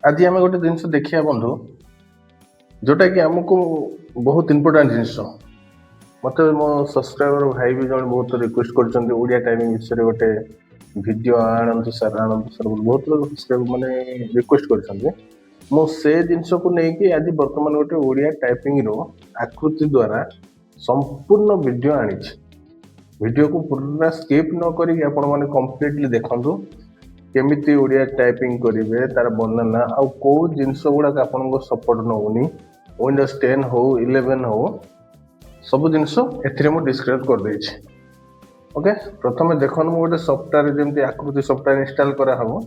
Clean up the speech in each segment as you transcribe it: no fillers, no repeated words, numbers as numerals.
आज आम गोटे जिनस देखिए बंधु जोटा कि आमको बहुत इंपोर्टाट जिनस मत मो सब्सक्राइबर भाई भी जन बहुत रिक्वेस्ट कर ओडिया टाइमिंग विषय गोटे वीडियो आणतु सर बहुत सब्सक्राइबर मैंने रिक्वेस्ट कर से जिनस को लेकिन आज बर्तमान गोटे ओडिया टाइपिंग रो आकृति द्वारा संपूर्ण वीडियो आनी वीडियो को पूरा स्किप न करी आपण माने कंप्लीटली देखंतु केमिति ओडिया टाइपिंग करेंगे तार वर्णना आउ कौ जिनस गुड़ाक आपन सपोर्ट नौनी विंडोज 10 हो 11 हो सब जिनस ए डिस्क्राइब कर देछि। ओके प्रथम देखन गोटे सॉफ्टवेयर जमी आकृति सॉफ्टवेयर इंस्टॉल करा हम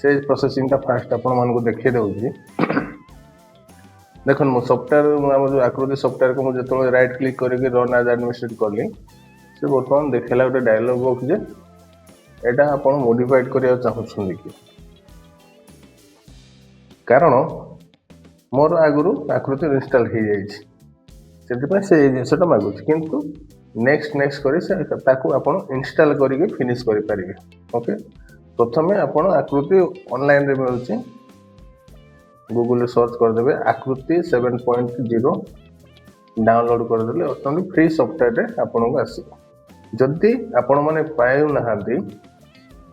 से प्रोसेसिंग टा फास्ट आपण मानक देखे दउछि। देखन मो सॉफ्टवेयर जो आकृति सॉफ्टवेयर को मुझे जो राइट क्लिक करके रन एज एडमिनिस्ट्रेटर करली से बर्तमान देखेला गोटे डायलॉग बॉक्स जे एटा आपण मॉडिफाइड करिया चाहछन कि कारण मोर आगुरु आकृति इंस्टॉल हो जाइछि सेति से जिनसटा मागुछि किंतु नेक्स्ट करी से ताकू आपण इंस्टॉल करिके फिनिश करि परिबे। ओके प्रथमे आपण आकृति ऑनलाइन रे मिलुछि गूगल रे सर्च कर देबे आकृति 7.0 डाउनलोड कर देले अत्यंत फ्री सॉफ्टवेयर रे आपण को आसीबो। जदि आपण माने पायु नहांती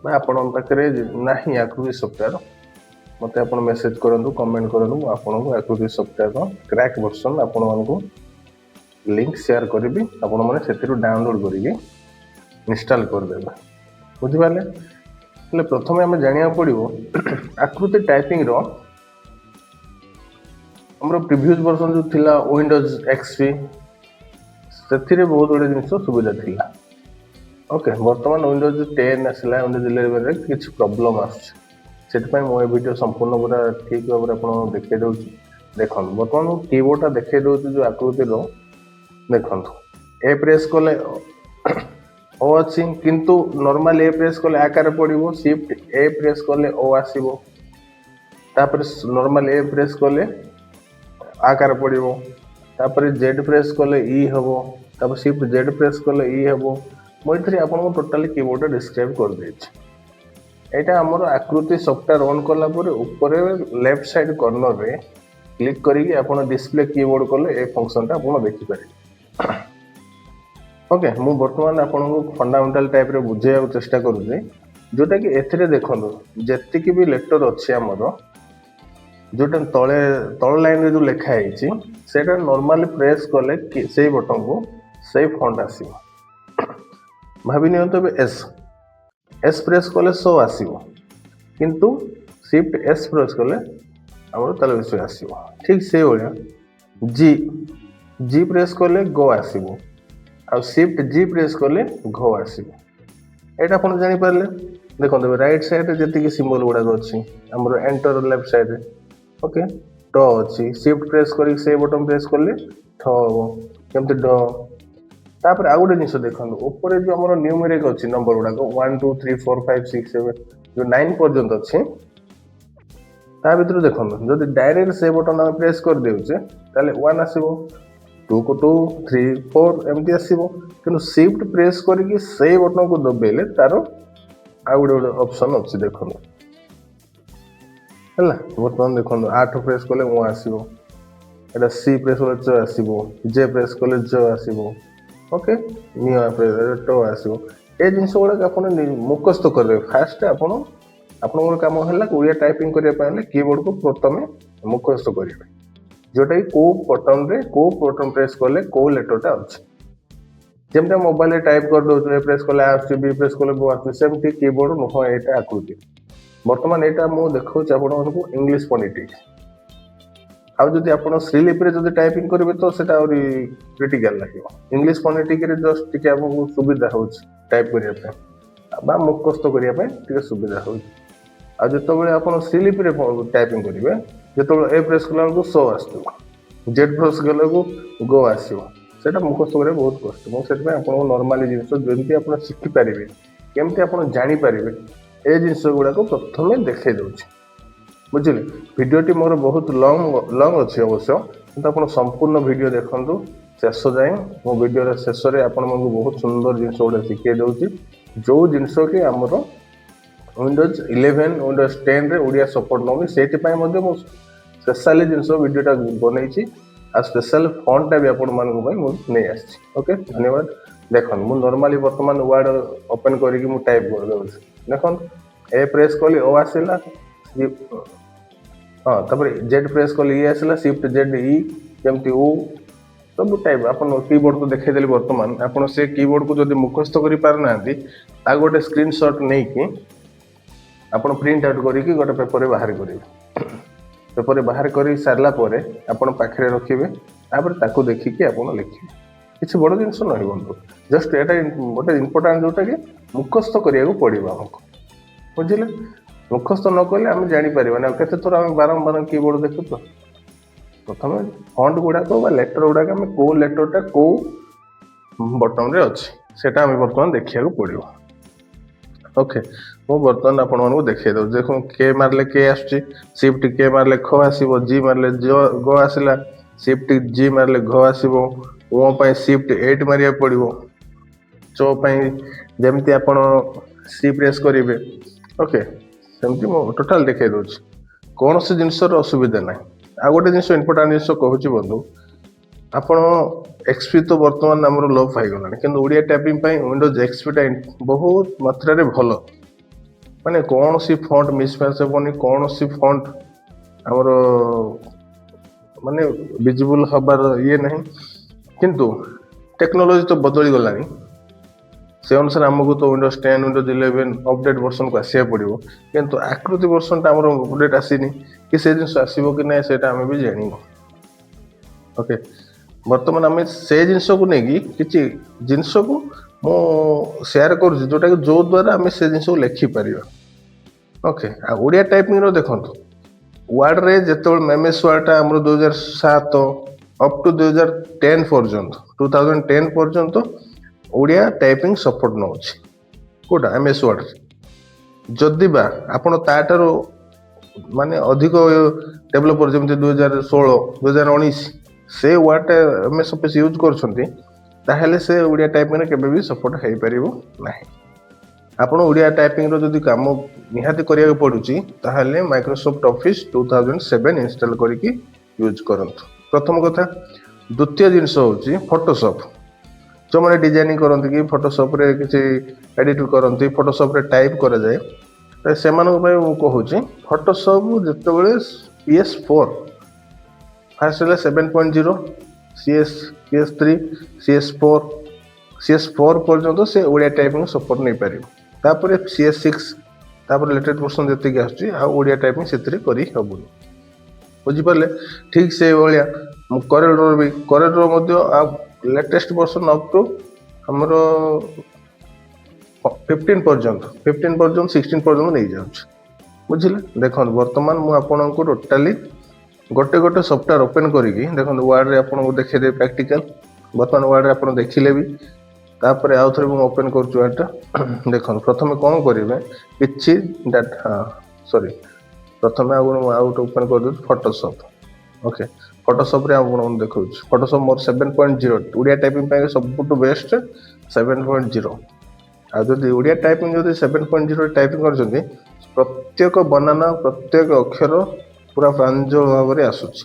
आपण पाखे ना आकृति सॉफ्टवेयर मत आप मेसेज करूँ कमेंट करूँ आपको आकृति सॉफ्टवेयर क्रैक वर्सन आपण मानक लिंक शेयर करी आपण मैंने से डाउनलोड करके इंस्टॉल करदे बुझिपारे। प्रथम आम जाना पड़ो आकृति टाइपिंग रो हमर प्रीवियस वर्जन जो थिला विंडोज एक्सपी से बहुत गुड़े जिन सुविधा थिला। ओके बर्तमान विंडोज 10 आसला विंडोज 11 रे किछ प्रॉब्लम आछे मो वीडियो संपूर्ण पूरा ठीक भाव में देखे दूसरी देखो बर्तमान कीबोर्ड देखे दूसरी जो आकृति रो देखो ए प्रेस कले ओ अच्छी किंतु नॉर्मल ए प्रेस कले आकार पड़ो शिफ्ट ए प्रेस कले ओ आसो तापर नॉर्मल ए प्रेस कले आकार पड़ो तापर जेड प्रेस कले ई हम तापर शिफ्ट जेड प्रेस कले ई हम मुझे आपको टोटाली कीबोर्ड डिस्क्राइब कर देछि। एटा हमर आकृति सॉफ्टवेयर ऑन कला पर ऊपर लेफ्ट साइड कॉर्नर रे क्लिक करिके आपण डिस्प्ले कीबोर्ड कले ए फंक्शन टा आपण देखि पारे। ओके मु वर्तमान आपको फंडामेंटल टाइप रे बुझाइबा चेष्टा करूँ जोटा कि एथिरे देखंतु जेतिकी भी लेटर अच्छे आमर जोटा तले तल लाइन रे जो लिखा है सेटा नॉर्मली प्रेस कले से बटन को से फॉन्ट आसीबो भाभी नियंतो एस एस प्रेस कले सो आसीबो किंतु शिफ्ट एस प्रेस कले हमर तले विषय आसीबो ठीक से भलिया जी जी प्रेस कले गो आसीबो आ शिफ्ट जी प्रेस कले घो आसीबो। एटा आपण जानि पारले देखो राइट साइड रे जति कि सिंबल गुडा अछि हमर एंटर लेफ्ट साइड रे ओके ट अछि शिफ्ट प्रेस करी से बटन प्रेस करले ठ केमते ड तापर आ गोटे जिन देखो ऊपर जो आम न्यूमेरिक अच्छी नंबर गुड़ाक 1 2 3 4 5 6 7 जो 9 पर्यंत अच्छे ता भर देखो जब डायरेक्ट से बटन आम प्रेस कर देचे ताले 1 आसो 2 को 2 3 4 एमती आसो कि शिफ्ट प्रेस करके से बटन को दबेले तार आ गोटे ऑप्शन अच्छी देखो है बर्तमान देखो 8 प्रेस कले वो आसो एटा सी प्रेस कले च आसो जे प्रेस कले ज आसो ओके टो आसो ए जिन गुड़ा आप मुखस्त करेंगे फास्ट आपन कम है ओडिया टाइपिंग करने कीबोर्ड को प्रथम मुखस्त करेंगे जोटा कि कौ बटन रे कौ बटन प्रेस कले कौ लेटरटा अच्छे जमी मोबाइल टाइप कर दो प्रेस कले आसुच्छी बी प्रेस कले बो आसुच्छी सेमती कीबोर्ड नुह यहाँ आकृति बर्तमान यहाँ मुझे देखा आपको इंग्लिश फोनेटिक्स आदि आप श्रीलिपि जब टाइपिंग करेंगे तो सीटा क्रिटिकल लगे इंग्लिश फोनेटिक जस्ट टी आपको सुविधा हो टाइप करने मुखस्त करने सुविधा हो जो आप श्रीलिपि टाइपिंग करेंगे जो ए प्रेस कला सो आसो जेड प्रेस कला गो आसो मुखस्त करें बहुत कष्ट मुझे आपको नॉर्मली जिन जमी आप शिखिपारे केमती आप जानीपारे ए जिन गुड़ाक प्रथम देखे दूसरी बुझे वीडियोटी मोर बहुत लंग अच्छी अवश्य किंतु आप संपूर्ण वीडियो देखु शेष जाए मो वीडियो शेष में आपण बहुत सुंदर जिन गुड़ा शिखे दूसरी जो जिनस कि आमर विंडोज 11 विंडोज 10 रे ओडिया सपोर्ट नौनी से मु स्पेशली जिन वीडियोटा बनई आ स्पेशल फॉन्टटा भी आपण नहीं आसी। ओके धन्यवाद। देखो मु नॉर्मली वर्तमान वर्ड ओपन करके मु टाइप कर दउछ। देखो ए प्रेस कली ओ आसीला हाँ तापर जेड प्रेस कली ए आसीला शिफ्ट जेड ई जेमती ओ सब टाइप अपन कीबोर्ड को देखे देली। वर्तमान आपण से कीबोर्ड को जदी मुखस्त करि पार नांती आ गोटे स्क्रीनशॉट नै कि आपण प्रिंट आउट करके गोटे पेपर रे बाहर करिवे। पेपर बाहर कर सारा पर आपण पाखे रखिए तापर ताकू देखिकी आपण लिखिए किसी बड़ जिन नहीं बंधु जस्ट एटा गोटे इम्पोर्टाट जोटा कि मुखस्त करिया पड़ो आमको बुझे मुखस्त न कले आम जापर ना केते थोड़ा आम बारंबार कीबोर्ड देखु तो प्रथम फंट गुड़ाक लेटर गुड़ाक आम कौ लेटरटा कौ बटन रे अच्छी सेटा आम बर्तमान देखा पड़ो। ओके मु बर्तमान आपको देखे दो देखो के मारले के आसुची शिफ्ट के मारले ख आसीबो जी मारले ग आसला शिफ्ट जी मारले घ आसीबो ओ पई शिफ्ट 8 मारिया पड़िबो चो पई जेमति आपण सी प्रेस करिवे। ओके सेमति मु टोटल देखे दोछ कोन से जिंसर असुविधा नै। आ गोटे जिंस इंपोर्टेंट जिंस कहूची बंधु आपण एक्सपी तो वर्तमान आमर लोप हो गलानी किंतु ओडिया टाइपिंग पई विंडोज एक्सपी बहुत मात्रा रे भलो माने कौन सी फॉन्ट मिसमैच हेबनी कौन सी फॉन्ट आमर माने विजिबल हबार ये नहीं किंतु टेक्नोलॉजी तो बदली गलानी से अनुसार आमको तो विंडोज 10 विंडोज 11 अपडेट वर्जन को आसिया पड़ो किंतु आकृति वर्जन आमर अपडेट आसीनी कि से जिन आसीबो कि नै सेटा आमे भी जानिबो। ओके वर्तमान आम से जिनस को नहीं कि जिनस को मु शेयर कर जोटा कि जो द्वारा आम से जिन लिखिपर। ओके आ ओडिया टाइपिंग देखो वर्ड रे जो एमएस वर्ड टा 2007 अप टू 2010 पर्यंत 2010 पर्यंत ओडिया टाइपिंग सपोर्ट नौ कोटा एमएस वर्ड जदि बा आपण ताटारो माने अधिक डेवलपर जमते 2016 2019 से वर्ड एमएस ऑफिस यूज कर से ओडिया टाइपिंग रे केबे भी सपोर्ट हो पारिबो नाही। आपण ओडिया टाइपिंग रो जदि काम निहाती करिया पडुची ताहले माइक्रोसॉफ्ट ऑफिस 2007 इंस्टॉल करके यूज करंतु प्रथम कथा। द्वितीय जिनस होची फोटोशॉप जो माने डिजाइनिंग करंती कि फोटोशॉप रे किछि एडिट करंती फोटोशॉप रे टाइप करा जाय से मानको पय कहूची Photoshop जतबेले PS4 fast 7.0 CS3 CS4 पर्यंत से ओडिया टाइपिंग सपोर्ट नहीं पारिबो तापर CS6 तापर लेटेस्ट वर्जन जति आछी आ ओडिया टाइपिंग सेतरे करी हबुनी बुझी पाले ठीक से भलिया करेल रो मध्य आ लेटेस्ट वर्जन अप टू हमरो 15 पर्यंत 16 पर्यंत नहीं जाउछ बुझिले। देखो वर्तमान मु आपन को टोटली गोटे गोटे सॉफ्टवेयर ओपन करिकी देखो वर्ड रे आपन को देखे दे प्रैक्टिकल वर्तमान वर्ड रे आपन देखिले भी तापर आउ थरे मु ओपन करछु एटा देखो प्रथम कोन करिवे किछि डाटा सॉरी प्रथम आउट ओपन कर दो फोटोशॉप। ओके फोटोशॉप रे आपन देखौ फोटोशॉप मोर 7.0 ओडिया टाइपिंग पे सबटू बेस्ट 7.0 आ जदि ओडिया टाइपिंग जदि 7.0 टाइपिंग करछथि प्रत्येक बनाना प्रत्येक अक्षर पूरा प्रांजल भाव में आसूची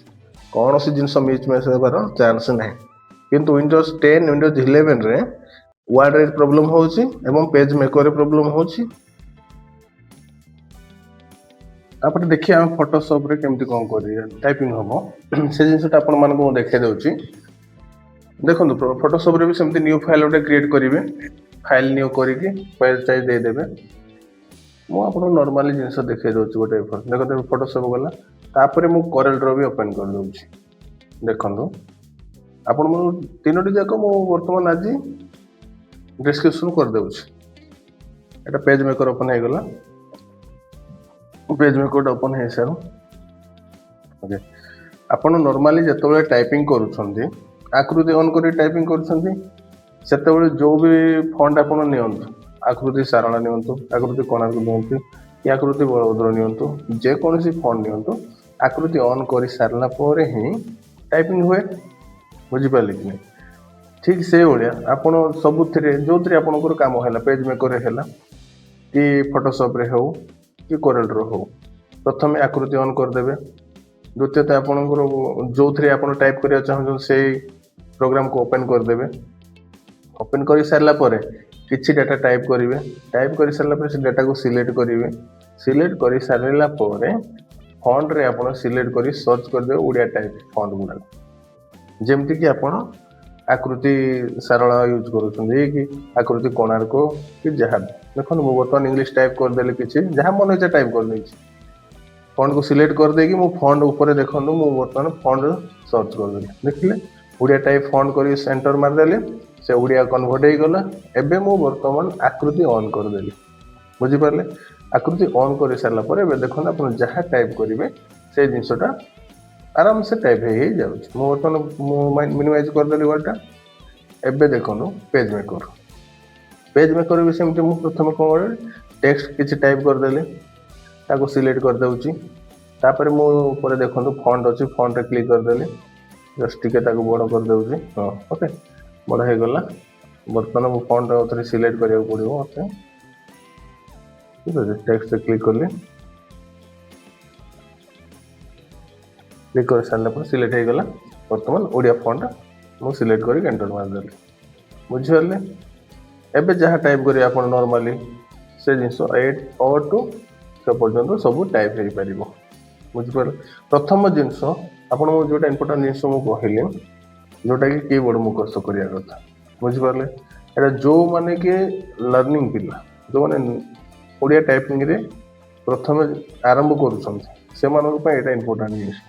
कौन सी जिनस मिसमैच होबार चांस ना किंतु विंडोज 10 विंडोज 11 रे वर्ड रे प्रॉब्लम होची एवं पेज मेकर रे प्रॉब्लम होची। तापर देखिए हम फोटोशॉप रे केमती कोन करी टाइपिंग होबो से जिनसटा आपण मान को देखे दउची। देखो फोटोशॉप रे भी सेमती न्यू फाइल ओटे क्रिएट करिवे फाइल न्यू करिके पेज साइज दे देबे मु आपन नॉर्मली जिनस देखे दउची गोटे देखो फोटोशॉप गला तापर मु करेल ड्रॉ भी ओपन कर दउची। देखो आपण मु तीनोटी जाक मु वर्तमान आज डिस्क्रिप्शन कर दउची एटा पेज मेकर ओपन हे गला पेज मेकर ओपन हे सर। ओके आपण नॉर्मली जतबे टाइपिंग करूछंती आकृति ऑन करी टाइपिंग करूछंती सेतबे जो भी फॉन्ट आपण नियंतु आकृति सारणा नियंतु आकृति कोणार्क नियंतु या आकृति बलभद्र नियंतु जे कोनसी फॉन्ट नियंतु आकृति ऑन करी सारला पर ही टाइपिंग हुए बुझी पाले कि नहीं। ठीक से भाया आपण सबुथिरे जो आपणकर काम है पेज मेकर है कि फोटोशॉप रे हो कि कोरेल रो हो प्रथम आकृति ऑन करदेवे द्वितीयतः आपणकर जो थे आप टाइप करा चाहूँ से प्रोग्राम को ओपन करदेवे ओपन कर सारा किसी डाटा टाइप करेंगे टाइप कर सारा से डाटा को सिलेक्ट करेंगे सिलेक्ट कर सारा फॉन्ट रे आप सिलेक्ट कर सर्च करदे ओडिया टाइप फॉन्ट गुड़ा जमती कि आप आकृति सारला यूज करुँच कि आकृति कोणार्क कि जहाँ देखो मुझे बर्तमान इंग्लिश टाइप करदेली किसी जहाँ मन इच्छा टाइप कर फॉन्ट को सिलेक्ट करदेकि मो फॉन्ट ऊपर देखो मुझे बर्तमान फॉन्ट सर्च करदेली देखिले ओडिया टाइप फॉन्ट कर एंटर मारदेली से ओडिया कन्वर्ट हो गला एबे मु बर्तमान आकृति ऑन करदेली बुझीपारे आकृति ऑन कर सारापर ए देखो आप जहाँ टाइप करेंगे से जिनसा आराम से टाइप हो बर्तमान मिनिमाइज करदेली वर्डटा एबे देखो पेज मेकर भी सेमती मुझे प्रथम कौन टेक्स्ट किसी टाइप करदेली ताको सिलेक्ट करदे तापर मुझे देखो फॉन्ट अच्छी फॉन्ट रे क्लिक करदेली जस्ट टिके ताको बड़ करदे हाँ ओके बड़ हो गला बर्तमान मो फॉन्ट रे सिलेक्ट करिया पड़ो मत ठीक है टेक्स्ट रे क्लिक करली क्लिक कर सारा पर सिलेक्ट हो गला बर्तमान ओडिया फॉन्ट मु सिलेक्ट कर एंटर मारदेली बुझिपारे एबे जहाँ टाइप करेंगे आप नॉर्मली से जिनस और टू से पर्यंत सब टाइप हो पार बुझिपारे प्रथम जिनस आपन जो इम्पोर्टाट जिनस मुझे कहली जोटा कि कीबोर्ड मुखस्त करिया कथा बुझिपारे एटा जो माने कि लर्निंग पिला जो माने ओडिया टाइपिंग रे प्रथम आरंभ करूछन से मानक पे एटा इम्पोर्टाट जिनिस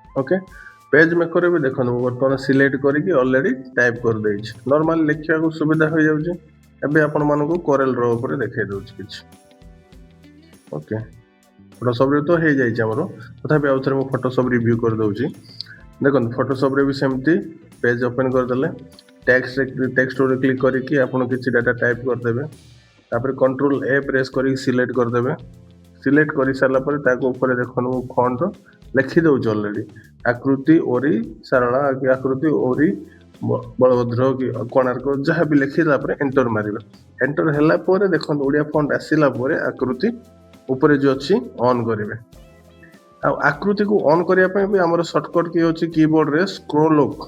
ओके पेज मेकर भी देखो बर्तमान सिलेक्ट करके ऑलरेडी टाइप कर दे नॉर्मल लिखा को सुविधा हो जाउछि एबे आपण मानको कोरेल रो ऊपर देखाई दउछि किछ ओके फोटोशॉप रे तो हो जाए तथापि आउ थे फोटोशॉप रिव्यू कर दउछि देखो फोटोशॉप रे भी सेमती पेज ओपन करदेले टेक्स्ट रे क्लिक करके आपण किसी डाटा टाइप करदेवे तापर कंट्रोल ए प्रेस करके सिलेक्ट करदेवे सिलेक्ट कर सारा पर ताको ऊपर देखो फॉन्ट लिखि दउछि ऑलरेडी आकृति ओरी सारला कि आकृति ओरी बलभद्र कि कोणार्क जहाँ भी लिखिला पर एंटर मारिबा एंटर हैला पर देखो ओडिया फॉन्ट आसिला पर आकृति ऊपर जो अच्छी ऑन करेंगे आकृति को ऑन करने भी आम सर्टकट की अच्छी कीबोर्ड रे स्क्रोल लॉक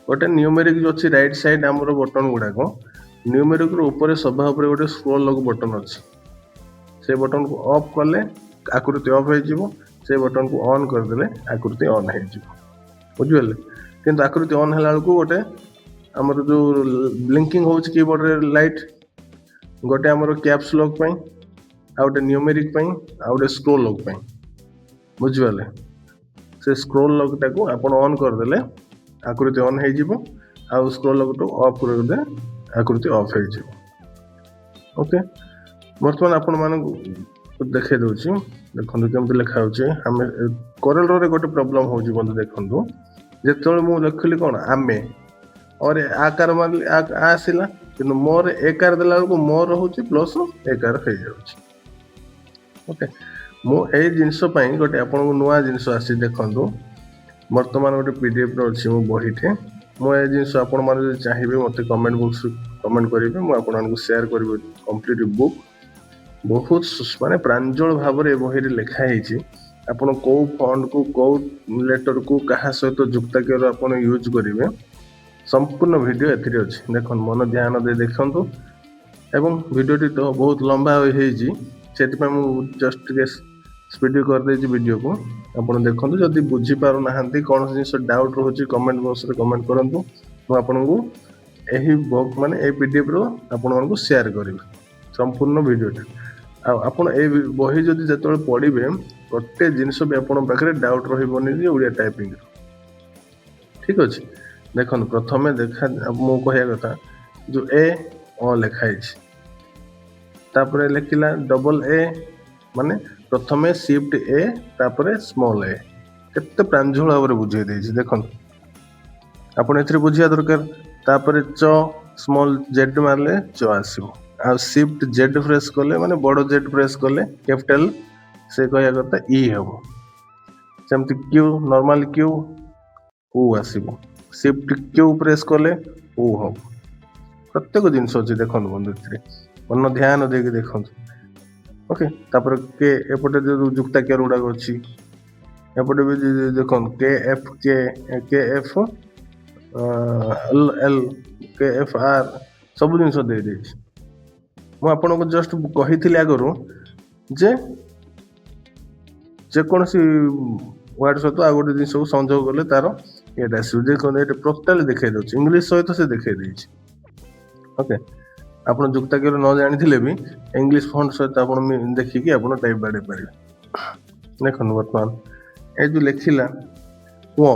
गोटे न्यूमेरिक जो अच्छी राइट साइड आम बटन गुड़ाक न्यूमेरिक ऊपर सभा ऊपर गोटे स्क्रोल लॉक बटन अच्छी से बटन को ऑफ कले आकृति ऑफ हो से बटन को ऑन करदे आकृति ऑन हो बुझे कि आकृति ऑन है गोटे आमर जो ब्लिंकिंग हो कीबोर्ड रे लाइट गोटे आमर कैप्स लॉक आ गोटे न्यूमेरिक आ गोटे स्क्रोल लॉक बुझिपारे से स्क्रोल लॉक टाको आपण ऑन करदे आकृति ऑन हो स्क्रोल लॉक टू ऑफ करदे आकृति ऑफ हो ओके बर्तमान आपण मानक देखे दूची देखो केमती लिखा होमें कोरेल रो गोटे प्रोब्लेम हो बंधु देखो जो मुझे लिखली कौन आमे और आकार मारे आसला कि मोर एकार देला बेलू मोर हूँ प्लस एकार हो जाऊँ ओके मुझे जिनस गोटे आप नुआ जिनस आसी देखो बर्तमान गोटे पीडीएफ अच्छी मो बहीटे मुझे जिनस आपण मैंने चाहिए मत कमेंट बॉक्स कमेंट करेंगे मुझे शेयर करी कंप्लीट बुक बहुत माने प्रांजल भाव में बही लिखाई आपन कौ फॉन्ट को कौ लेटर को कहा सहित जुक्ताक्षर आपन यूज करेंगे संपूर्ण वीडियो एथि अच्छी देख मन ध्यान दे देखु एवं वीडियोटी तो बहुत लंबा होती से जस्ट स्पीड करदे वीडियो को आपन देखो जदि बुझीपार ना कौन जिन डाउट रोचे कमेंट बॉक्स रे कमेंट करूँ मुझे माने पीडीएफ रो आपण मानकु शेयर करी संपूर्ण वीडियोटा आपन ए बही जदि जतले पढ़िबे गोटे जिनस भी आपन पाखरे डाउट रहिबोनी जे ओडिया टाइपिंग ठीक अछि देखन प्रथमे देखा मो कहया कथा जो ए ओ लिखाई तापरे लिखिला डबल ए माने प्रथमे शिफ्ट ए तापरे स्मॉल ए केते प्रांजल भाव बुझे देछि देखन आपन एथरे बुझिया दरकार तापरे च स्मॉल जेड मारले च आसीबो आ शिफ्ट जेड प्रेस कले माने बड़ जेड प्रेस कले कैपिटल से कहया कथा ई हेबो सेमति क्यू नॉर्मल क्यू ऊ आसीबो शिफ्ट क्यू प्रेस कले ऊ हम प्रत्येक जिनस अच्छे देखो बंधु मन ध्यान देके देखନ୍ତୁ। ओके तापर के एपटे जो जुक्ताक्षर गुड़ाक अच्छी एपटे भी देखो के एफ एल के एफ आर सब जिन दे मुझे जस्ट कही आगु जे जेकोसी वर्ड सहित आ गोटे जिन संजोग कले तार ये देखो ये टोटाली देखा दूसरी इंग्लीश सहित से देखा ओके आप जुक्ताक्षर न जानी भी इंग्लीश फॉन्ट सहित आप देखिकी आप टाइप बाड़े पारे देख बर्तमान ये जो लिखला वो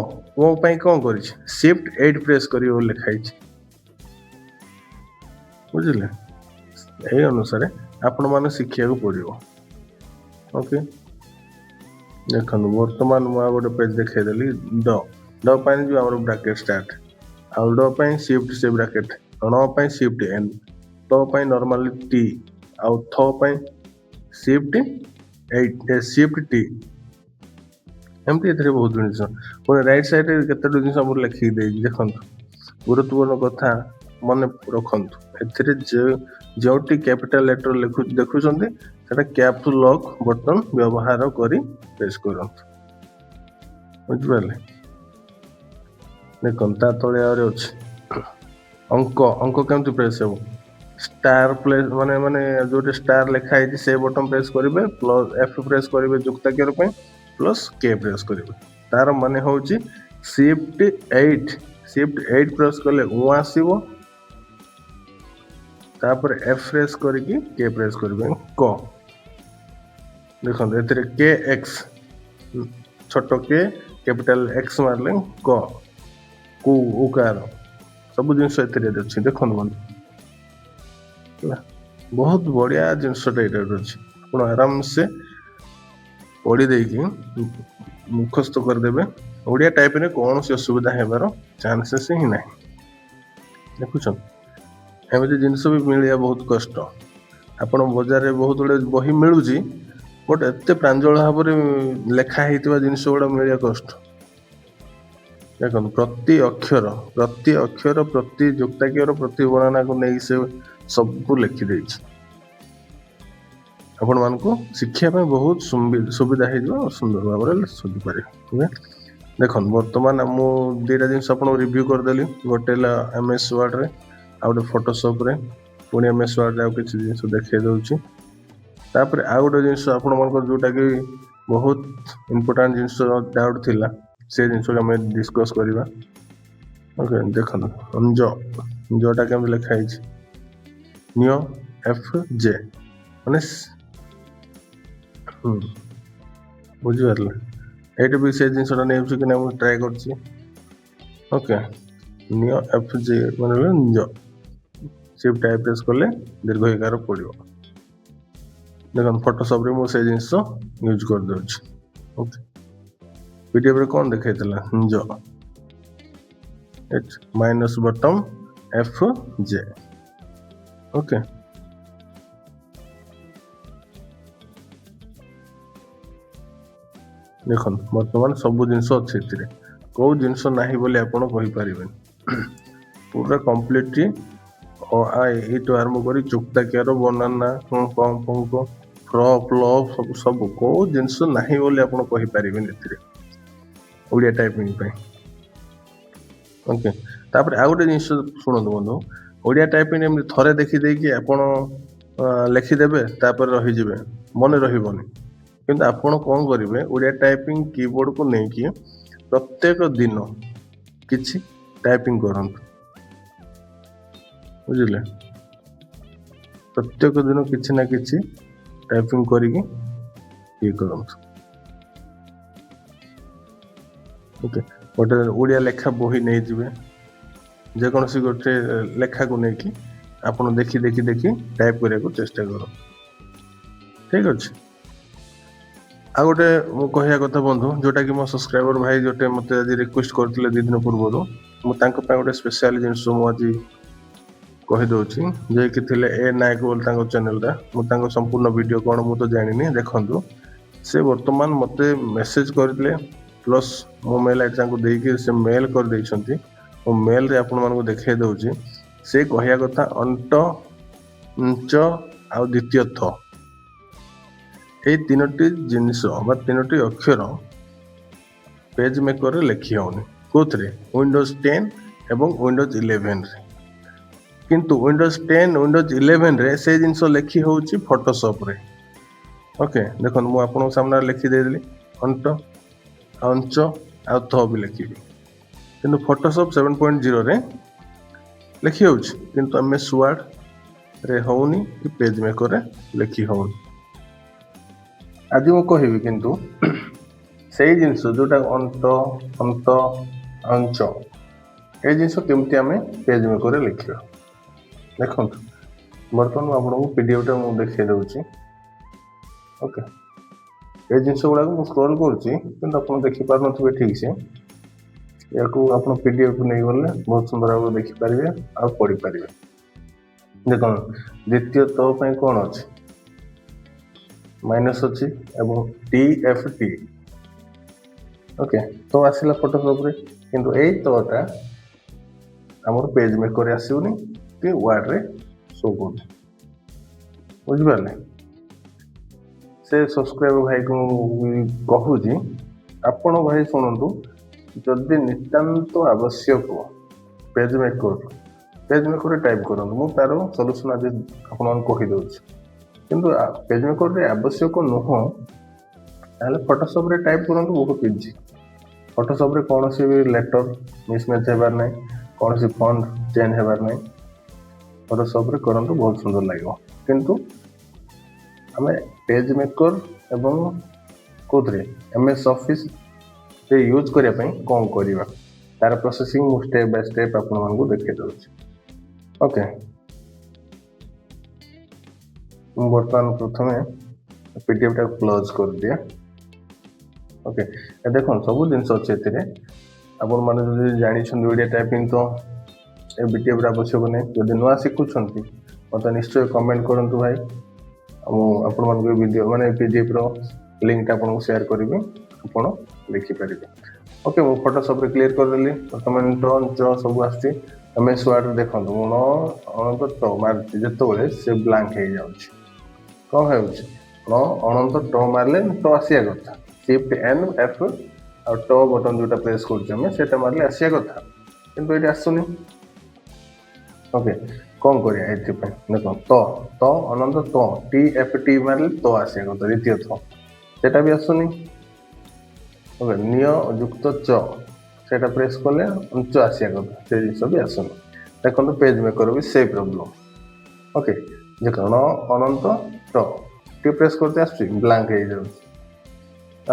कौन कर शिफ्ट 8 प्रेस कर लिखाई बुझे यही अनुसार आपण मैंने शिखा पड़ो ओके देखो बर्तमान मुझे गोटे पेज देखी ड जो आम ब्राकेट स्टार्ट आउ ड शिफ्ट से ब्राकेट न शिफ्ट एन तो नॉर्मली टी आउ थो शिफ्ट 8 शिफ्ट टी एमती ए बहुत जिन पुणी रईट साइड केतोटी जिन लिखिकी देखो गुरुत्वपूर्ण कथा मन रखु जो कैपिटल लेटर देखुं कैप्स लॉक बटन व्यवहार करी प्रेस करूँ बुझिपारे देखो तले अच्छे अंक केमती प्रेस हो स्टार प्लेस माने माने जो स्टार लिखाई से बटन प्रेस करेंगे प्लस एफ प्रेस करेंगे जुक्ताक्षर प्लस के प्रेस करेंगे तार माने हूँ शिफ्ट 8 प्रेस कले आसो तापर एफ प्रेस करके के प्रेस करेंगे क देखो ए के एक्स छोट के कैपिटल एक्स मारले क कु उकार सब जिन अच्छे देखो बहुत बढ़िया जिनसटा यहाँ अच्छे आप आराम से पढ़ी देकी मुखस्त करदे ओडिया टाइप में कौन सी असुविधा होबार चांसेस ही ना देखुच एमती जिनस भी मिलवा बहुत कष्ट आपण बजार में बहुत गुड़े बही मिलूँ बट एत प्रांजल भाव में लेखा जिनस गुड़ा मिलवा कष्ट देखो प्रति अक्षर प्रति जुक्ताक्षर प्रति वर्णना को नहीं से सब लिखिदे आपण मान शिक्षा बहुत सुविधा हो सुंदर भाव में सुझी पारे देखो बर्तमान मुझे दुईटा जिन आप रिव्यू करदेली गोटे MS वर्ड रे आ गए फोटोशॉप रे पुणी MS वर्ड रे किसी जिन देखे दूसरी तापर आउ गोटे जिन आप जोटा कि बहुत इम्पोर्टाट जिन डाउट थिला से जिन डिस्कस करवा ओके देखो जोटा केम लिखाई नियो FJ माने बुझिपारे ये भी से जिनसा नहीं कि ना ट्राए कर ओके नियो FJ माने नियो शिफ्ट टाइप प्रेस कले दीर्घ इकार पड़ो देखो फोटोशॉप रे मुझे जिन यूज कर दूँ ओके पीडीएफ रे कौन देखा जो माइनस बटन FJ ओके देखो बर्तमान सब जिनस अच्छे कौ जिनस ना बोली आपरे पूरा कम्प्लीटली ये आरम्भ कर जुक्ताक्षर वर्णना पंक फ्रप लव सब सब कौ जिनस ना बोली आपरे ओडिया टाइपिंग ओके तापर आ गए जिन शुणु बंधु ओडिया टाइपिंग थे देखीदे आप लिखिदेवे तापर रहीजे मन रही किंतु आपण कौन करेंगे ओडिया टाइपिंग कीबोर्ड को लेकिन प्रत्येक दिन किसी टाइपिंग करूँ बुझे प्रत्येक दिन किसी ना कि टाइपिंग करके करूँ ओके गोटे ओडिया लेखा बही नहीं जाए जेकोसी गोटे लेखा को लेकिन आप देखी देखी देखी टाइप करने को चेष्टा कर ठीक अच्छे आ गोटे कहया कथा बंधु जोटा कि मो सब्सक्राइबर भाई जोटे मते आज रिक्वेस्ट करथिले 2 दिन पूर्व गोटे स्पेशल जिनस मुझे कही दूसरी जे कि थिले ए नायक बोल चैनल टा संपूर्ण वीडियो कौन मु तो जानी देखु से बर्तमान मते मेसेज करले प्लस मो मेल आईडी देके से मेल कर देइछंती ओ मेल रे आपण मानको देखाई दउची से कहया कथा अंट ଞ୍ଚ ଆଉ ଦ୍ୱିତୀୟ ଥ এই ତିନୋଟି ଜିନିଷ ବା ତିନୋଟି ଅକ୍ଷର ପେଜ୍ ମେକରରେ ଲେଖି ହେଉନି। କେଉଁଥିରେ? ୱିଣ୍ଡୋଜ୍ 10 ଏବଂ ୱିଣ୍ଡୋଜ୍ 11ରେ। କିନ୍ତୁ ୱିଣ୍ଡୋଜ୍ 10 ୱିଣ୍ଡୋଜ୍ 11ରେ ସେ ଜିନିଷ ଲେଖି ହେଉଛି ଫଟୋସପ୍ରେ। ଓକେ, ଦେଖନ୍ତୁ ମୁଁ ଆପଣଙ୍କ ସାମ୍ନାରେ ଲେଖିଦେଇଥିଲି ଅଣ୍ଟ ଅଞ୍ଚ ଆଉ ଥ ବି ଲେଖିବି, କିନ୍ତୁ ଫଟୋସପ୍ 7.0ରେ ଲେଖି ହେଉଛି, କିନ୍ତୁ MS ୱାର୍ଡ଼ରେ ହେଉନି କି ପେଜ୍ ମେକରରେ ଲେଖି ହେଉନି। ଆଜି ମୁଁ କହିବି କିନ୍ତୁ ସେଇ ଜିନିଷ ଯେଉଁଟା ଅନ୍ତ ଅଞ୍ଚ এই ଜିନିଷ କେମିତି ଆମେ ପେଜ୍ ମେକରରେ ଲେଖିବା। ଦେଖନ୍ତୁ ବର୍ତ୍ତମାନ ମୁଁ ଆପଣଙ୍କୁ PDFଟା ମୁଁ ଦେଖାଇ ଦେଉଛି। ଓକେ, এই ଜିନିଷ ଗୁଡ଼ାକ ମୁଁ ସ୍କ୍ରୋଲ୍ କରୁଛି କିନ୍ତୁ ଆପଣ ଦେଖିପାରୁନଥିବେ ଠିକ୍ ସେ। ୟାକୁ ଆପଣ PDFକୁ ନେଇଗଲେ ବହୁତ ସୁନ୍ଦର ଭାବରେ ଦେଖିପାରିବେ ଆଉ ପଢ଼ିପାରିବେ। ଦେଖନ୍ତୁ ଦ୍ୱିତୀୟ ତ ପାଇଁ କ'ଣ ଅଛି? ମାଇନସ୍ ଅଛି ଏବଂ TFT। ଓକେ, ତ ଆସିଲା ଫଟୋସପ୍ରେ, କିନ୍ତୁ ଏଇ ତଟା ଆମର ପେଜ୍ ମେକରରେ ଆସିବନି କି ୱାର୍ଡ଼ରେ ଶୋ କରୁନି। ବୁଝିପାରିଲେ? ସେ ସବସ୍କ୍ରାଇବର ଭାଇକୁ ମୁଁ କହୁଛି, ଆପଣ ଭାଇ ଶୁଣନ୍ତୁ, ଯଦି ନିତାନ୍ତ ଆବଶ୍ୟକ ପେଜ୍ ମେକରରେ ଟାଇପ୍ କରନ୍ତୁ। ମୁଁ ତା'ର ସଲ୍ୟୁସନ୍ ଆଜି ଆପଣମାନଙ୍କୁ କହିଦେଉଛି। କିନ୍ତୁ ପେଜ୍ ମେକରରେ ଆବଶ୍ୟକ ନୁହଁ ତାହେଲେ ଫଟୋସପ୍ରେ ଟାଇପ୍ କରନ୍ତୁ, ବହୁତ ଇଜି। ଫଟୋସପ୍ରେ କୌଣସି ବି ଲେଟର୍ ମିସ୍ମ୍ୟାଚ୍ ହେବାର ନାହିଁ, କୌଣସି ଫଣ୍ଟ ଚେଞ୍ଜ ହେବାର ନାହିଁ। ଫଟୋସପ୍ରେ କରନ୍ତୁ, ବହୁତ ସୁନ୍ଦର ଲାଗିବ। କିନ୍ତୁ ଆମେ ପେଜ୍ ମେକର ଏବଂ କେଉଁଥିରେ MS ଅଫିସ୍ରେ ୟୁଜ୍ କରିବା ପାଇଁ କ'ଣ କରିବା, ତା'ର ପ୍ରୋସେସିଂ ମୁଁ ଷ୍ଟେପ୍ ବାଇ ଷ୍ଟେପ୍ ଆପଣମାନଙ୍କୁ ଦେଖାଇ ଦେଉଛି। ଓକେ, ମୁଁ ବର୍ତ୍ତମାନ ପ୍ରଥମେ PDFଟାକୁ କ୍ଲୋଜ୍ କରିଦିଏ। ଓକେ, ଦେଖନ୍ତୁ ସବୁ ଜିନିଷ ଅଛି ଏଥିରେ। ଆପଣମାନେ ଯଦି ଜାଣିଛନ୍ତି ଓଡ଼ିଆ ଟାଇପିଂ ତ ଏ PDFର ଆବଶ୍ୟକ ନାହିଁ। ଯଦି ନୂଆ ଶିଖୁଛନ୍ତି ମୋତେ ନିଶ୍ଚୟ କମେଣ୍ଟ କରନ୍ତୁ ଭାଇ। ମୁଁ ଆପଣମାନଙ୍କୁ ଭିଡ଼ିଓ ମାନେ PDFର ଲିଙ୍କଟା ଆପଣଙ୍କୁ ସେୟାର କରିବି, ଆପଣ ଦେଖିପାରିବେ। ଓକେ, ମୁଁ ଫଟୋସପ୍ରେ କ୍ଲିୟର୍ କରିଦେଲି। ବର୍ତ୍ତମାନ ଟ ସବୁ ଆସୁଛି। MS ୱାର୍ଡ଼ରେ ଦେଖନ୍ତୁ ମୁଁ ଅନନ୍ତ ଟ ମାରୁଛି, ଯେତେବେଳେ ସେ ବ୍ଲାଙ୍କ ହେଇଯାଉଛି। କ'ଣ ହେଉଛି? ଅନନ୍ତ ଟ ମାରିଲେ ଟ ଆସିବା କଥା। Shift N F ଆଉ ଟ ବଟନ୍ ଯେଉଁଟା ପ୍ରେସ୍ କରୁଛୁ ଆମେ, ସେଇଟା ମାରିଲେ ଆସିବା କଥା, କିନ୍ତୁ ଏଇଠି ଆସୁନି। ଓକେ, କ'ଣ କରିବା ଏଥିପାଇଁ? ଦେଖ ତ ଅନନ୍ତ ତ TFT ମାରିଲେ ତ ଆସିବା କଥା, ଦ୍ୱିତୀୟ ଥ, ସେଇଟା ବି ଆସୁନି। ଓକେ, ନିୟ ଯୁକ୍ତ ଚ ସେଇଟା ପ୍ରେସ୍ କଲେ ଉଞ୍ଚ ଆସିବା କଥା, ସେ ଜିନିଷ ବି ଆସୁନି। ଦେଖନ୍ତୁ ପେଜ୍ ମେକର ବି ସେଇ ପ୍ରୋବ୍ଲେମ୍। ଓକେ, ଦେଖ ଅନନ୍ତ ଟ ଟିକେ ପ୍ରେସ୍ କରିତେ ଆସୁଛି, ବ୍ଲାଙ୍କ ହେଇଯାଉଛି,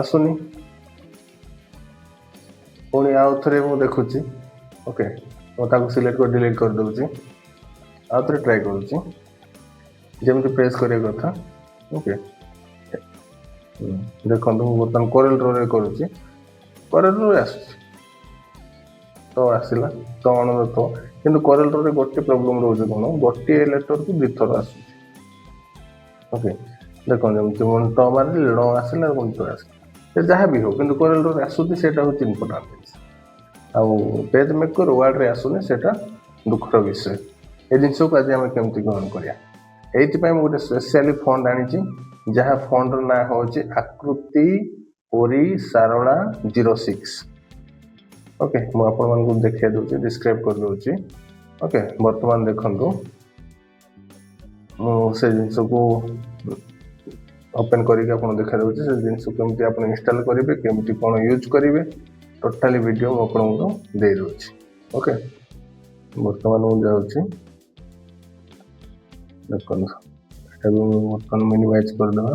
ଆସୁନି। ପୁଣି ଆଉ ଥରେ ମୁଁ ଦେଖୁଛି। ଓକେ, ମୁଁ ତାକୁ ସିଲେକ୍ଟ କରି ଡିଲିଟ୍ କରିଦେଉଛି, ଆଉ ଥରେ ଟ୍ରାଏ କରୁଛି ଯେମିତି ପ୍ରେସ୍ କରିବା କଥା। ଓକେ, ଦେଖନ୍ତୁ ମୁଁ ବର୍ତ୍ତମାନ କରେଲ୍ ଡ୍ରରେ କରୁଛି, କରେଲ୍ ଡ୍ରରେ ଆସୁଛି, ତ ଆସିଲା ତ ଅନନ୍ତ ତ। କିନ୍ତୁ କରେଲ୍ ଡ୍ରରେ ଗୋଟେ ପ୍ରୋବ୍ଲେମ୍ ରହୁଛି, କ'ଣ? ଗୋଟିଏ ଲେଟର୍କୁ ଦୁଇଥର ଆସୁଛି। ଓକେ, ଦେଖନ୍ତୁ ଯେମିତି ମୁଁ ଟ ମାରିଲି, ଣ ଆସିଲା ଏବଂ ଟ ଆସିଲା, ସେ ଯାହା ବି ହଉ, କିନ୍ତୁ କରେଲ୍ ଡ୍ରରେ ଆସୁଛି, ସେଇଟା ହେଉଛି ଇମ୍ପୋର୍ଟାଣ୍ଟ ଜିନିଷ। ଆଉ ପେଜ୍ ମେକର ୱାର୍ଡ଼ରେ ଆସୁନି, ସେଇଟା ଦୁଃଖର ବିଷୟ। ଏ ଜିନିଷକୁ ଆଜି ଆମେ କେମିତି ଗ୍ରହଣ କରିବା? ଏଇଥିପାଇଁ ମୁଁ ଗୋଟେ ସ୍ପେଶିଆଲି ଫଣ୍ଟ ଆଣିଛି, ଯାହା ଫଣ୍ଟର ନାଁ ହେଉଛି ଆକୃତି ଓରି ସାରଳା 06। ଓକେ, ମୁଁ ଆପଣମାନଙ୍କୁ ଦେଖାଇ ଦେଉଛି, ଡିସ୍କ୍ରାଇବ୍ କରିଦେଉଛି। ଓକେ, ବର୍ତ୍ତମାନ ଦେଖନ୍ତୁ ମୁଁ ସେ ଜିନିଷକୁ ଓପେନ୍ କରିକି ଆପଣ ଦେଖାଇ ଦେଉଛି। ସେ ଜିନିଷ କେମିତି ଆପଣ ଇନଷ୍ଟଲ୍ କରିବେ, କେମିତି କ'ଣ ୟୁଜ୍ କରିବେ, ଟୋଟାଲି ଭିଡ଼ିଓ ମୁଁ ଆପଣଙ୍କୁ ଦେଇଦେଉଛି। ଓକେ, ବର୍ତ୍ତମାନ ମୁଁ ଯାଉଛି, ଦେଖନ୍ତୁ ଏଟାକୁ ବର୍ତ୍ତମାନ ମିନିମାଇଜ୍ କରିଦେବା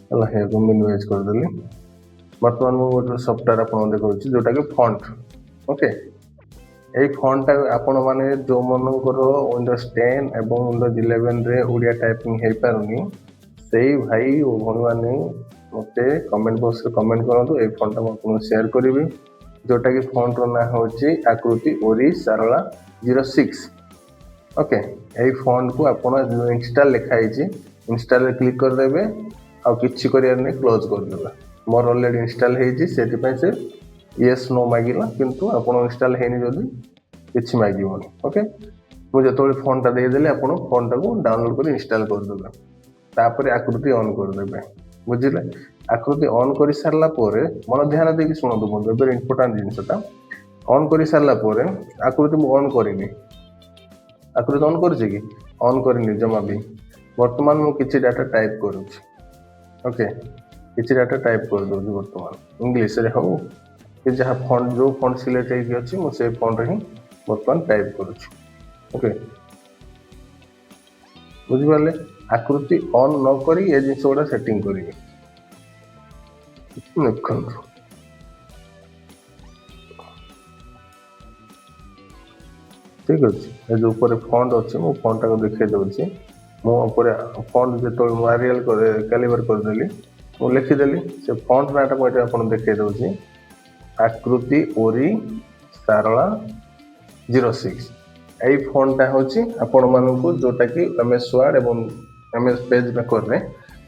ହେଲା। ଏହାକୁ ମିନିମାଇଜ୍ କରିଦେଲି। ବର୍ତ୍ତମାନ ମୁଁ ଗୋଟେ ସଫ୍ଟୱେର୍ ଆପଣଙ୍କୁ ଦେଖାଉଛି, ଯେଉଁଟାକି ଫଣ୍ଟ। ଓକେ, ଏଇ ଫଣ୍ଟଟା ଆପଣମାନେ ଯେଉଁମାନଙ୍କର ୱିଣ୍ଡୋଜ୍ 10 ଏବଂ ୱିଣ୍ଡୋଜ୍ 11ରେ ଓଡ଼ିଆ ଟାଇପିଂ ହେଇପାରୁନି, ସେଇ ଭାଇ ଓ ଭଉଣୀମାନେ ମୋତେ କମେଣ୍ଟ ବକ୍ସରେ କମେଣ୍ଟ କରନ୍ତୁ। ଏଇ ଫଣ୍ଟଟା ମୁଁ ଆପଣଙ୍କୁ ସେୟାର କରିବି, ଯେଉଁଟାକି ଫଣ୍ଟର ନାଁ ହେଉଛି ଆକୃତି ଓରି ସାରଳା 06। ଓକେ, ଏଇ ଫଣ୍ଟକୁ ଆପଣ ଇନଷ୍ଟାଲ୍ ଲେଖା ହେଇଛି, ଇନଷ୍ଟାଲ୍ରେ କ୍ଲିକ୍ କରିଦେବେ, ଆଉ କିଛି କରିବାର ନାହିଁ, କ୍ଲୋଜ୍ କରିଦେବେ। ମୋର ଅଲରେଡ଼ି ଇନଷ୍ଟାଲ୍ ହେଇଛି, ସେଥିପାଇଁ ସେ ୟେସ୍ ନୋ ମାଗିଲା, କିନ୍ତୁ ଆପଣ ଇନଷ୍ଟାଲ୍ ହେଇନି ଯଦି କିଛି ମାଗିବନି। ଓକେ, मुझे जो फोनटा देदेली आप फोनटा को डाउनलोड कर इंस्टॉल करदे तापर आकृति ऑन करदे बुझे आकृति ऑन कर सारा मन ध्यान देकी शुणु बंधु वेरी इंपोर्टाट जिनसा ऑन कर सारा आकृति मुझे ऑन करनी आकृति ऑन कर ऑन करनी जमा भी बर्तमान मुझे डाटा टाइप करुच्ची ओके किसी डाटा टाइप कर दूसरी बर्तमान इंग्लीश रे हो कि जहाँ फॉन्ट जो फॉन्ट सिलेक्ट होगी मुझे फॉन्ट ही बर्तमान टाइप करुच्ची ओके बुझिपारे आकृति ऑन न करी ये जिन गुड़ा सेटिंग करी देखो ठीक अच्छे जो ऊपर फॉन्ट अच्छे मु फॉन्ट को देखे दूसरी मुझे फॉन्ट जो आरियल कैलिबर करदेली मुझे लिखिदेली से फॉन्ट नाटा मुझे आप देखे दूसरी आकृति ओरी सारला 06 यही फॉन्टा हूँ आपण मानक जोटा कि MS वर्ड एवं MS पेज मेकर रे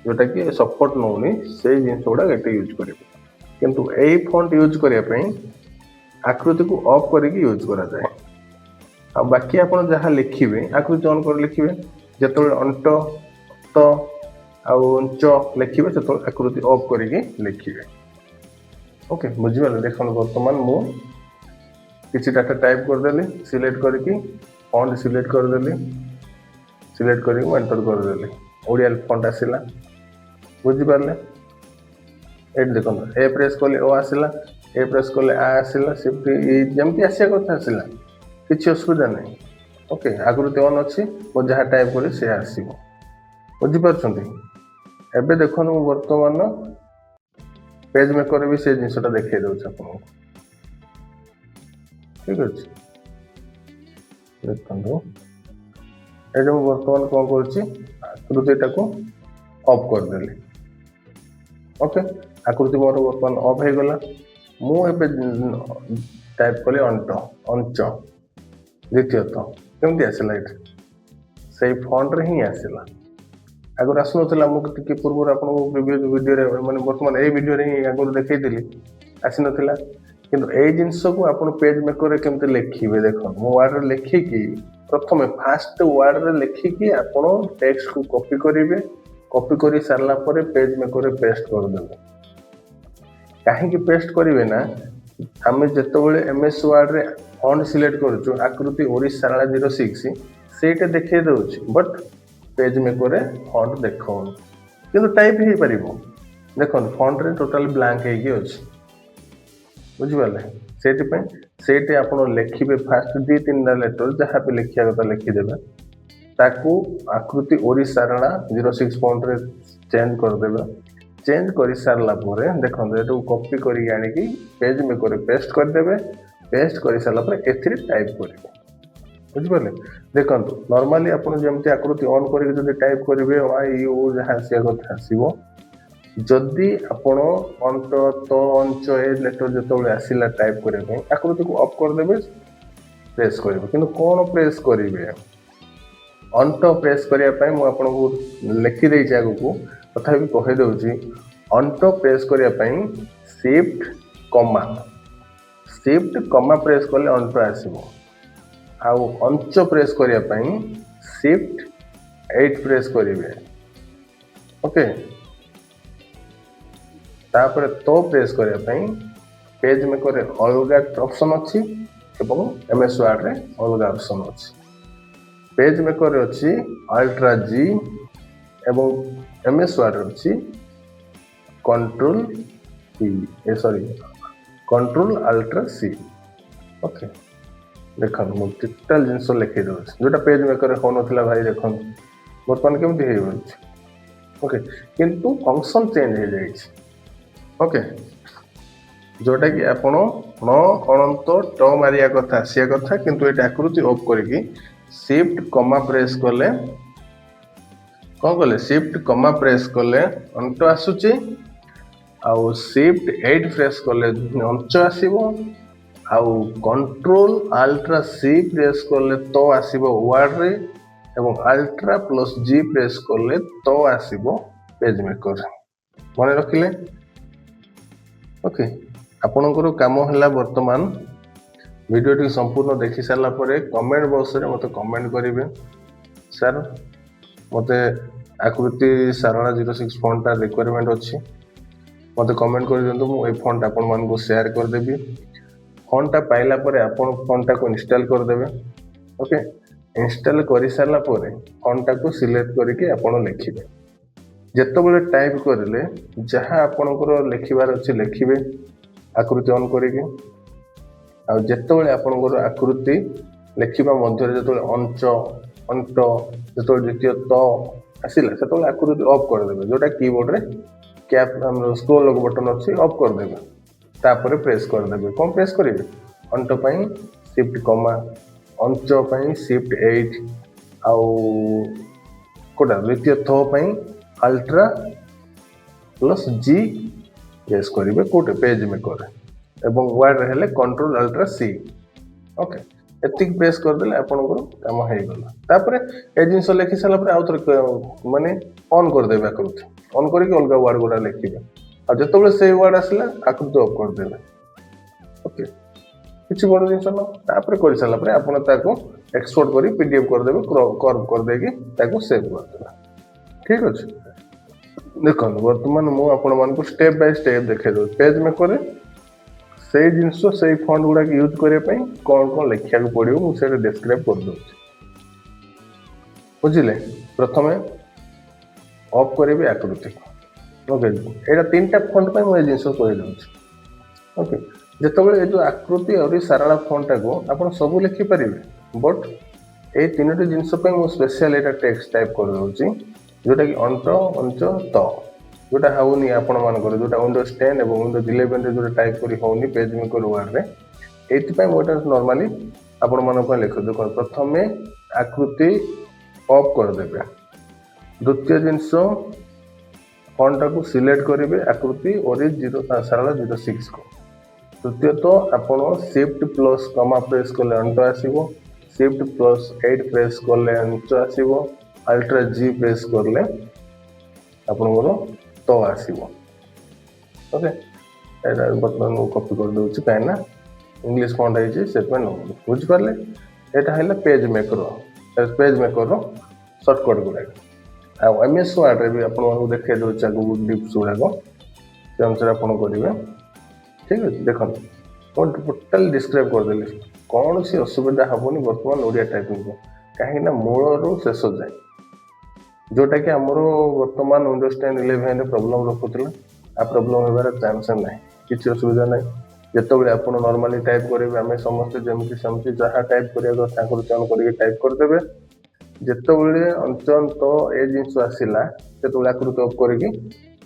जोटा कि सपोर्ट नौनी से जिन गुड़ा ये यूज कर किंतु यही फॉन्ट यूज करने आकृति को ऑफ करके यूज करा जाए आ बाकी आप जहाँ लिखे आकृति ऑन कर लिखे जो अंट तो आंच लिखे जो आकृति ऑफ करके लिखे ओके बुझिपारे देख बर्तमान मु किसी डाटा टाइप करदेली सिलेक्ट करके फॉन्ट सिलेक्ट करदेली सिलेक्ट करके एंटर करदेली ओडिया फॉन्ट आसला बुझिपारे ये देखो ए प्रेस कले ओ आसला ए प्रेस कले आ आसला शिफ्ट जमती आसिया कथा आसला किसी असुविधा नहीं ओके आकृति ऑन अच्छी वो जहाँ टाइप कर सी आसो बुझिपार एबे देखो बर्तमान पेज मेकर भी से जिनसा देखे दूसरे आपको ठीक अच्छे देखो ये बर्तमान कौन करकृति को ऑफ करदेली ओके आकृति मोर बर्तमान ऑफ हो गला मुझे टाइप कली अंट अंच द्वितीयत केमती आसला ये से फॉन्ट रे ही आसला आगर आसुना मुझे पूर्व आपको वीडियो मैंने बर्तमान ये वीडियो ही आगर देखी आसी ना कि ये जिनस को आप पेज मेकर केमती लिखे देख मो वार्ड लिखिकी प्रथम फास्ट वार्ड लिखिकी आप टेक्स्ट को कॉपी करेंगे कॉपी कर सारा पेज मेकर पेस्ट करदे कहीं पेस्ट करेंगे ना आम जो MS वर्ड रे फॉन्ट सिलेक्ट करूँ आकृति ओरी सारा 06 से देखे दूसरी बट पेज मेकर फॉन्ट देख कि टाइप हो पार देख फॉन्ट रे टोटाल ब्लैंक हो बुझिपारे से आप लिखे फास्ट 2-3 लेटर जहाँ भी लिखा कथा लिखिदे ताकू आकृति ओरी सारा 06 फॉन्ट रे चेंज करदे चेंज कर सारा देखो ये कॉपी करके पेज मेकर पेस्ट करदे पेस्ट कर सारा एथि टाइप करेंगे बुझिपारे देखो नॉर्मली आप जमी आकृति ऑन करके टाइप करेंगे यू जहाँ आसा कथा आसो जदि आपण अंत तो अंच ए लेटर जो आसला टाइप करने आकृति को ऑफ करदे प्रेस करेंगे कि कौन प्रेस करेंगे अंट प्रेस करने मुझे लिखिदे आगू तथा कहीदे अंट प्रेस करने शिफ्ट कमा प्रेस कले अंट आसो आउ अंच प्रेस करने शिफ्ट 8 प्रेस करेंगे ओके तापर तो प्रेस करने पेज मेकर अलग ऑप्शन अच्छी MS वर्ड रे अलग ऑप्शन अच्छी पेज मेकर अच्छी अल्ट्रा G एवं MS वर्ड अच्छी control P sorry control ultra C okay देख मुझे टोटाल जिनस लिखी दूसरी जोटा पेज मेकर हो ना भाई देख बर्तमान केमती हो ओके किंतु फंक्शन चेंज हो जाए ओके जोटा कि आप अनंत ट मारिया कथा आसिया कथा किंतु ये आकृति ऑफ करके शिफ्ट कमा प्रेस कले कौन कले शिफ्ट कमा प्रेस कले अंट आसूची आउ शिफ्ट 8 प्रेस कले अंच आसीबो आउ कंट्रोल अल्ट्रा C प्रेस कले तो आसीबो वर्ड रे एवं अल्ट्रा प्लस G प्रेस कले तो आसीबो पेज मेकर मन रखिले ओके आपणकर काम है बर्तमान भिडियोटी संपूर्ण देखि सारा पर कमेंट बॉक्स रे मते कमेंट करेंगे सर मते आकृति सारणा 06 फोनटा रिक्वायरमेंट अच्छी मते कमेंट कर दिंतु मु फोनटा आपण मानकु शेयर कर देबी फोनटा पाइला परे आपण फोनटा को इंस्टॉल कर देबे ओके इंस्टॉल कर सारा पर फोनटा को सिलेक्ट करके आपण लिखिबे जेतबेले टाइप करले जहाँ आपणकर लिखिबार अच्छी लिखिबे आकृति ऑन करके आ जेतबेले आपणकर आकृति लिखिबा मध्य जेतबेले अंच अंट जेतबेले द्वितीय त आसिला सेतबेले आकृति ऑफ कर देबे जोटा कीबोर्ड रे कैप स्क्रॉल लोग बटन अच्छी ऑफ कर देबे तापर प्रेस कर देबे कोन प्रेस करिवे अंट पई शिफ्ट कमा अंच पई शिफ्ट 8 आउ कोडा द्वितीय थ पई अल्ट्रा प्लस जी प्रेस करेंगे कोटे पेज में करे एवं वर्ड हेले कंट्रोल अल्ट्रा सी ओके एतिक प्रेस करदेले आपनकर काम हो गला तापर ए जिंस लिखि साला पर आउथर माने ऑन कर देबे आकृति ऑन करके अलगा वर्ड गोडा लिखिबे आ जतबेले से वर्ड आसला आकृति ऑफ कर देबे ओके किछि बड़ जिंस न तापर कर साला पर आपन ताको एक्सपोर्ट करी पीडीएफ कर देबे कर्व कर देगी ताको सेव कर देबे ठीक अछि देखो वर्तमान मु आपण मानकु स्टेप बाय स्टेप देखे दो पेज में करे से जिंस से फॉन्ट गुडा यूज करे पई कोन कोन लिखिया को पड़ियो मु से डिस्क्राइब कर दो बुझिले प्रथमे ऑफ करेबे आकृति ओके एटा तीनटा फॉन्ट पई मु जिंस कहि दउछ ओके जेतबेले ए जो आकृति और साराला फॉन्ट को आपण सब लिखि परिबे बट ए तीनटी जिंस पई मु स्पेशल एटा टेक्स्ट टाइप कर दउची जोटा कि अंट अंच त जोटा होनी आपण मानकर जोटा विंडोज 10 एवं विंडोज 11 रे जोटा टाइप करी होनी पेज में कर वर्ड रे एति पय मोटा नॉर्मली आपण मान को लिख दो प्रथमे आकृति ऑफ कर देबे द्वितीय जिंस फॉन्ट को सिलेक्ट करिवे आकृति और 0 सरला 06 को तृतीय तो आपण शिफ्ट प्लस कमा प्रेस करले अंट आसीबो शिफ्ट प्लस 8 प्रेस करले अंच आसीबो अल्ट्रा जी प्रेस करले आपनकर तो आसीबो ओके एटा बटन को कॉपी कर दोछि काइना इंग्लिश फॉन्ट है जे सेट में न बुझ परले एटा हैला पेज मेकर रो शॉर्टकट गुडा आ एमएस वर्ड रे भी आपन को देखे दोछि आगु डिप्स गुडा को से अनुसार आपन करिवे ठीक है देखो कोन टोटल डिस्क्राइब कर देली कोन सी असुविधा हबोनी वर्तमान ओडिया टाइपिंग को काहे ना मूल रो शेष जाय जोटा कि आमर वर्तमान विंडोज 10 11 रे प्रॉब्लम रखुतला आ प्रॉब्लम हेबार चांस नाही किछि असुविधा नाही जेतबेले आपण नॉर्मली टाइप करेबे हमें समस्त जेमति समति जहा टाइप करिया ताकर चयन करके टाइप कर देबे जेतबेले अंचन तो ए जिंस आसिला तेतबेले आकृति ऑफ करके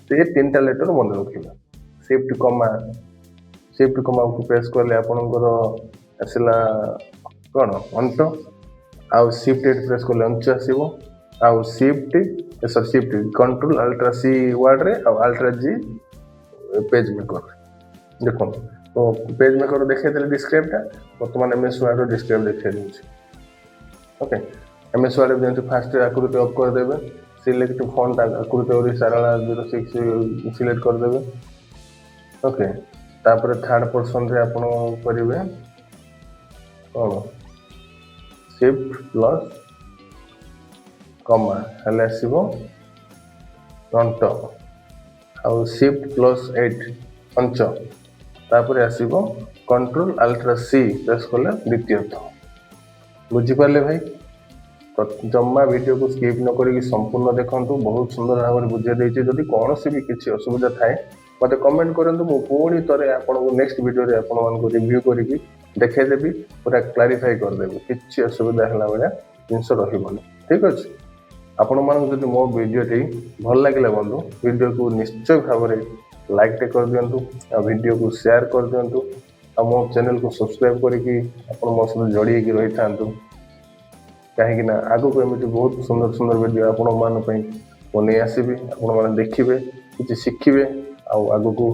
से तीनटा लेटर मन रखिबा शिफ्ट कमा को प्रेस करले आपनकर आसिला कोन अंट आ शिफ्ट 8 प्रेस करले अंच आसीबो आउ शिफ्ट कंट्रोल अल्ट्रा सी वर्ड रे और अल्ट्रा जी पेज में कर देखो तो पेज में कर देखे देले डिस्क्राइब टा वर्तमान एमएस वर्ड रो डिस्क्राइब देखे दिन्छ ओके एमएस वर्ड में फर्स्ट आकृति ऑफ कर देबे सिलेक्ट फॉन्ट आकृति और साराला 06 सिलेक्ट कर देबे ओके तापर थर्ड पर्सन रे आपण करिवे कोन शिफ्ट प्लस कमा हेले आसीबो फ्रंट आउ शिफ्ट प्लस 8 अंच तापर आसीबो कंट्रोल अल्ट्रा सी प्रेस करले द्वितीय तो बुझी पाले भाई जम्मा वीडियो को स्किप न करी संपूर्ण देखंतु बहुत सुंदर भाव में बुझे देछि जदि कोनोसी भी किछि असुविधा थाए मते कमेंट करंतु मु पुणी तरे आपन को नेक्स्ट वीडियो रे आपन मान को रिव्यू करी देखे देबी पूरा क्लैरिफाई कर देबी किछि असुविधा हला बेला जिंस रहिबोनी ठीक अछि आपण मान जदि मो वीडियो टी भल लागले बंधु वीडियो को निश्चय भाव में लाइक टे कर दियंतु आ वीडियो को शेयर कर दियंतु आ मो चैनल को सब्सक्राइब करिकि आपण मो सहित जोड़ी के रही थांतु कहीं ना आगो को एमती बहुत सुंदर सुंदर वीडियो आपण मान पई बनै आसीबे आपण मान देखिबे किछि शिखिबे आ आगो को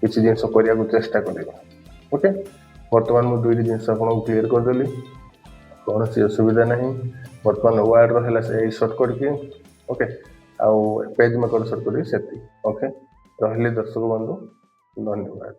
किछि जिंस करिया को चेष्टा करिबे ओके वर्तमान मु दुईटी जिंस आपण को क्लियर कर देली कौन सी असुविधा नहीं वर्तमान वर्ड रहा से शॉर्टकट की ओके आउ पेज में कर शॉर्टकट से ओके रही दर्शक बंधु धन्यवाद।